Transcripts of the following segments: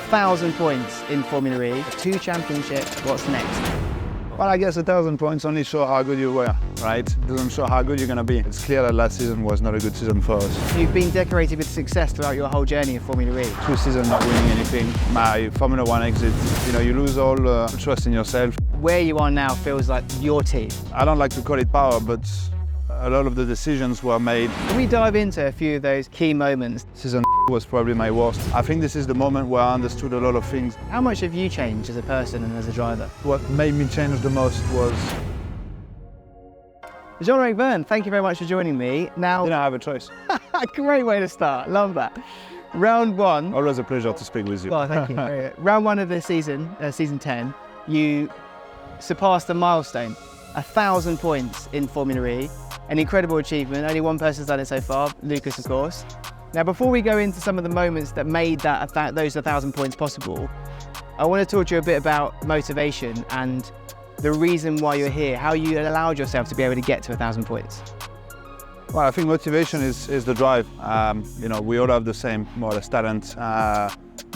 1,000 points in Formula E, 2 championships, what's next? Well, I guess 1,000 points only show how good you were, right? It doesn't show how good you're going to be. It's clear that last season was not a good season for us. You've been decorated with success throughout your whole journey in Formula E. 2 seasons not winning anything. My Formula 1 exit, you lose all trust in yourself. Where you are now feels like your team. I don't like to call it power, but a lot of the decisions were made. Can we dive into a few of those key moments? Season was probably my worst. I think this is the moment where I understood a lot of things. How much have you changed as a person and as a driver? What made me change the most was... Jean-Eric Vergne, thank you very much for joining me. Now, didn't have a choice. Great way to start, love that. Round 1. Always a pleasure to speak with you. Well, thank you. Round 1 of the season, season 10, you surpassed a milestone, 1,000 points in Formula E. An incredible achievement. Only one person's done it so far, Lucas, of course. Now, before we go into some of the moments that made those 1,000 points possible, I want to talk to you a bit about motivation and the reason why you're here, how you allowed yourself to be able to get to 1,000 points. Well, I think motivation is the drive. We all have the same, more or less, talent.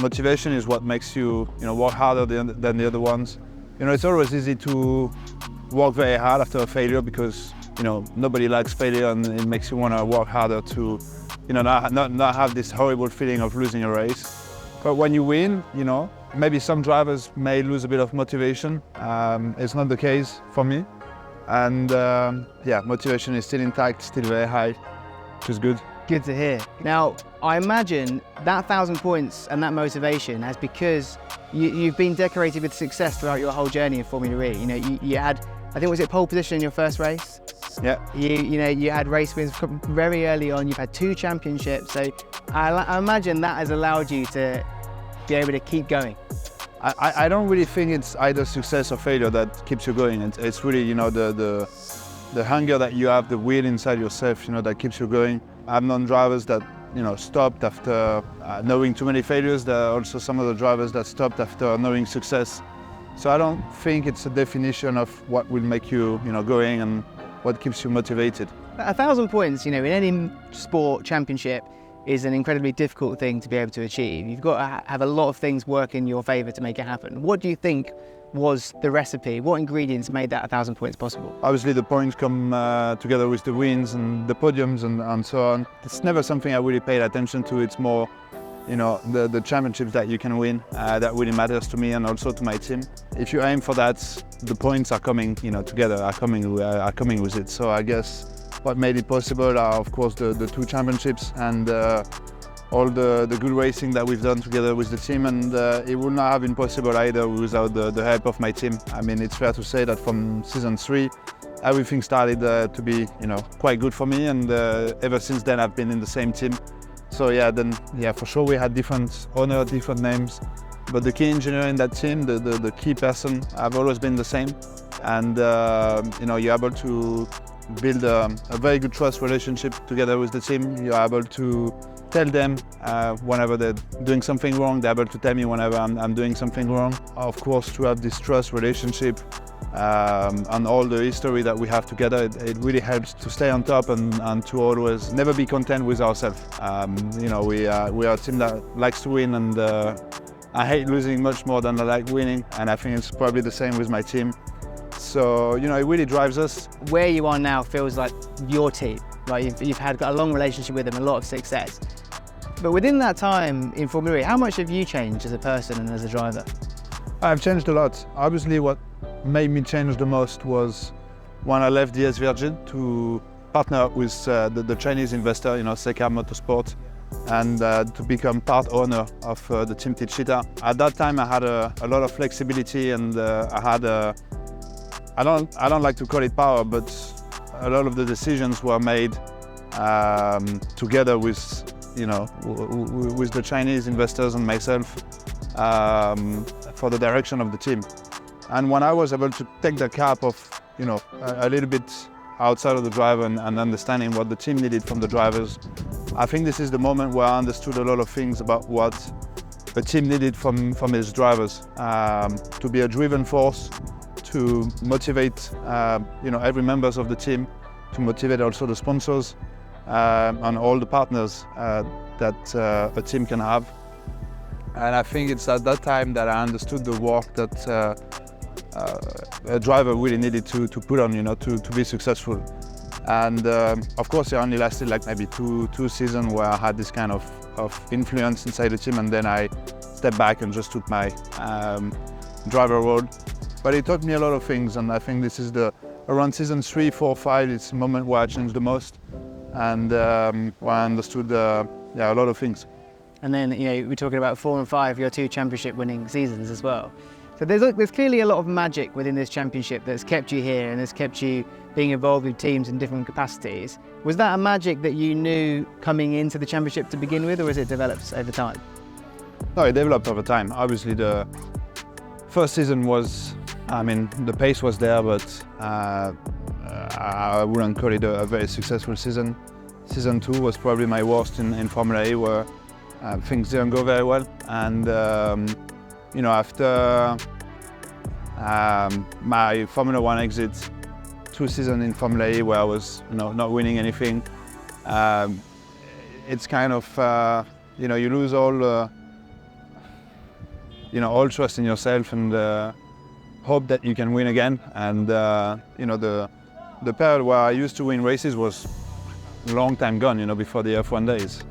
Motivation is what makes you, work harder than the other ones. It's always easy to work very hard after a failure because nobody likes failure, and it makes you want to work harder to, not have this horrible feeling of losing a race. But when you win, maybe some drivers may lose a bit of motivation. It's not the case for me. And motivation is still intact, still very high, which is good. Good to hear. Now, I imagine that 1,000 points and that motivation is because you've been decorated with success throughout your whole journey in Formula E. You had, I think, was it pole position in your first race? Yeah. You had race wins very early on. You've had 2 championships. So I imagine that has allowed you to be able to keep going. I don't really think it's either success or failure that keeps you going. It's really, the hunger that you have, the will inside yourself, that keeps you going. I've known drivers that, stopped after knowing too many failures. There are also some of the drivers that stopped after knowing success. So I don't think it's a definition of what will make you, going and what keeps you motivated. 1,000 points, in any sport championship is an incredibly difficult thing to be able to achieve. You've got to have a lot of things work in your favour to make it happen. What do you think was the recipe? What ingredients made that 1,000 points possible? Obviously the points come together with the wins and the podiums and so on. It's never something I really paid attention to. It's more, the championships that you can win, that really matters to me and also to my team. If you aim for that, the points are coming, together, are coming with it. So I guess what made it possible are, of course, the 2 championships and all the good racing that we've done together with the team, and it would not have been possible either without the help of my team. I mean, it's fair to say that from season 3, everything started to be, quite good for me, and ever since then I've been in the same team. So for sure we had different owners, different names, but the key engineer in that team, the key person, have always been the same, and you're able to build a very good trust relationship together with the team. You're able to tell them whenever they're doing something wrong, they're able to tell me whenever I'm doing something wrong. Of course, to have this trust relationship and all the history that we have together, it really helps to stay on top and to always never be content with ourselves. We are a team that likes to win, and I hate losing much more than I like winning, and I think it's probably the same with my team. So, it really drives us. Where you are now feels like your team. Like you've had a long relationship with them, a lot of success. But within that time in Formula E, how much have you changed as a person and as a driver? I've changed a lot. Obviously, what made me change the most was when I left DS Vergne to partner up with the Chinese investor, Seika Motorsport, and to become part owner of the team Tichita. At that time, I had a lot of flexibility, and I had I don't like to call it power, but a lot of the decisions were made together with, with the Chinese investors and myself for the direction of the team. And when I was able to take the cap of, a little bit outside of the driver and understanding what the team needed from the drivers, I think this is the moment where I understood a lot of things about what the team needed from its drivers, to be a driven force, to motivate every members of the team, to motivate also the sponsors and all the partners that a team can have. And I think it's at that time that I understood the work that a driver really needed to put on, to be successful. And of course, it only lasted like maybe two seasons where I had this kind of influence inside the team, and then I stepped back and just took my driver role. But it taught me a lot of things, and I think this is around season 3, 4, 5, it's the moment where I changed the most, and where I understood a lot of things. And then, we're talking about 4 and 5, your 2 championship winning seasons as well. So there's clearly a lot of magic within this championship that's kept you here and has kept you being involved with teams in different capacities. Was that a magic that you knew coming into the championship to begin with, or has it developed over time? No, it developed over time. Obviously, the first season was, the pace was there, but I wouldn't call it a very successful season. Season 2 was probably my worst in Formula E, where things didn't go very well. And after my Formula 1 exit, 2 seasons in Formula E where I was not winning anything, it's kind of, you lose all trust in yourself and hope that you can win again. And the period where I used to win races was a long time gone, before the F1 days.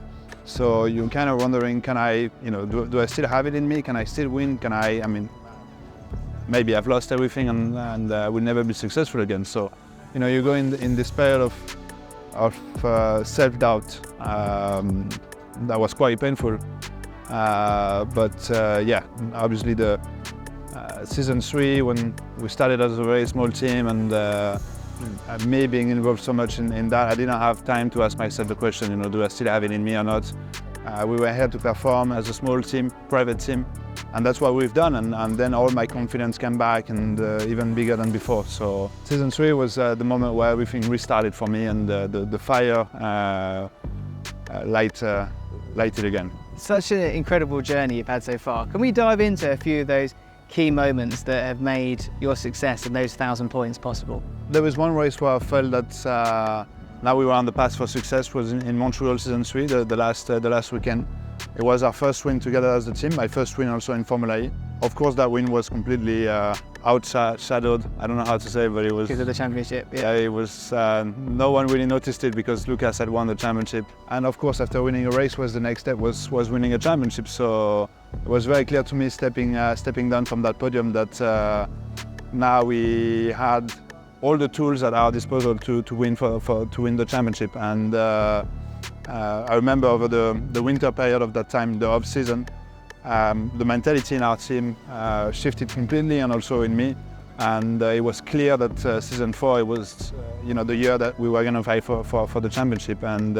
So you're kind of wondering, can I, do I still have it in me? Can I still win? Can I maybe I've lost everything and I will never be successful again. So, you go in this period of self-doubt. That was quite painful. But obviously the season 3, when we started as a very small team, and me being involved so much in that, I didn't have time to ask myself the question, do I still have it in me or not? We were here to perform as a small team, private team, and that's what we've done. And then all my confidence came back, and even bigger than before. So season 3 was the moment where everything restarted for me, and the fire lighted again. Such an incredible journey you've had so far. Can we dive into a few of those key moments that have made your success and those 1,000 points possible? There was one race where I felt that now we were on the path for success, was in Montreal season 3, the last weekend. It was our first win together as a team, my first win also in Formula E. Of course, that win was completely outshadowed. I don't know how to say, but it was because of the championship. Yeah, it was. No one really noticed it because Lucas had won the championship, and of course, after winning a race, the next step was winning a championship. So it was very clear to me, stepping down from that podium, that now we had all the tools at our disposal to win the championship. And I remember over the winter period of that time, the off season, the mentality in our team shifted completely, and also in me. And it was clear that season 4, it was the year that we were going to fight for the championship. And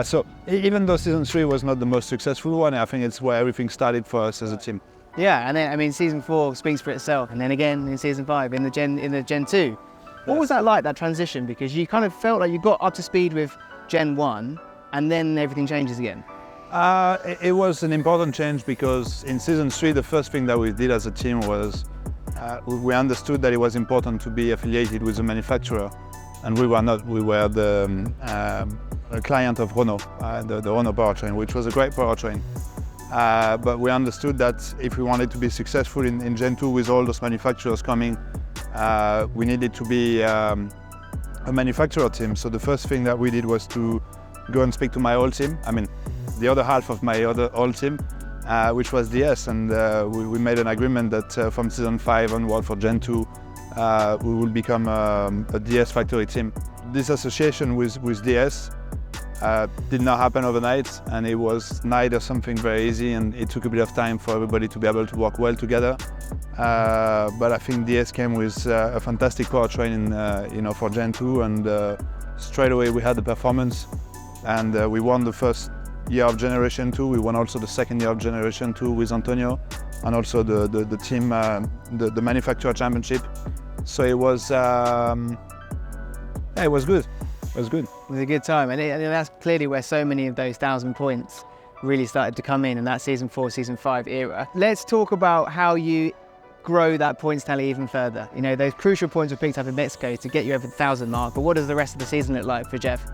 so even though season 3 was not the most successful one, I think it's where everything started for us as a team. Yeah, and then season 4 speaks for itself, and then again in season 5 in the Gen 2. What was that like, that transition? Because you kind of felt like you got up to speed with Gen 1, and then everything changes again. It was an important change, because in season 3, the first thing that we did as a team was we understood that it was important to be affiliated with the manufacturer, and we were not. We were the client of Renault, the Renault powertrain, which was a great powertrain. But we understood that if we wanted to be successful in Gen 2 with all those manufacturers coming, we needed to be a manufacturer team. So the first thing that we did was to go and speak to my old team. The other half of my old team, which was DS, and we made an agreement that from season 5 onward for Gen 2, we will become a DS factory team. This association with DS did not happen overnight, and it was neither something very easy, and it took a bit of time for everybody to be able to work well together. But I think DS came with a fantastic powertrain for Gen 2, and straight away we had the performance, and we won the first year of Generation 2. We won also the second year of Generation 2 with Antonio, and also the team, the manufacturer championship. So it was, it was good. It was good. It was a good time, and that's clearly where so many of those 1,000 points really started to come in that season 4, season 5 era. Let's talk about how you grow that points tally even further. Those crucial points were picked up in Mexico to get you over the 1,000 mark, but what does the rest of the season look like for Jeff?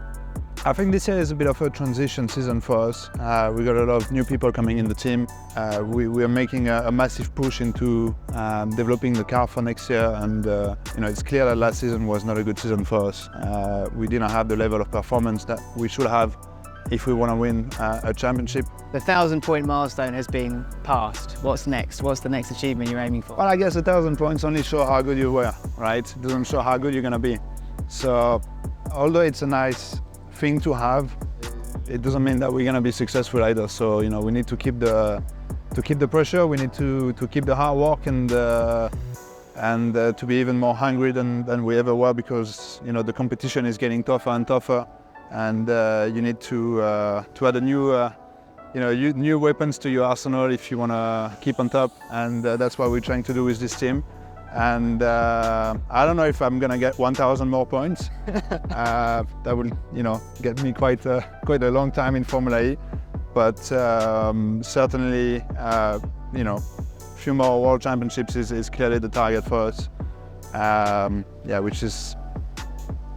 I think this year is a bit of a transition season for us. We got a lot of new people coming in the team. We are making a massive push into developing the car for next year, and it's clear that last season was not a good season for us. We didn't have the level of performance that we should have if we want to win a championship. The 1,000-point milestone has been passed. What's next? What's the next achievement you're aiming for? Well, I guess 1,000 points only show how good you were, right? It doesn't show how good you're going to be. So, although it's a nice thing to have, it doesn't mean that we're going to be successful either. So, we need to keep the pressure. We need to keep the hard work and to be even more hungry than we ever were, because the competition is getting tougher and tougher, and you need to add a new weapons to your arsenal if you want to keep on top, and that's what we're trying to do with this team. And I don't know if I'm gonna get 1,000 more points. That will, get me quite a long time in Formula E. But certainly, a few more World Championships is clearly the target for us. Which is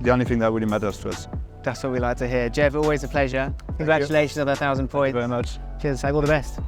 the only thing that really matters to us. That's what we like to hear. Jev, always a pleasure. Congratulations on the 1,000 points. Thank you very much. Cheers, all the best.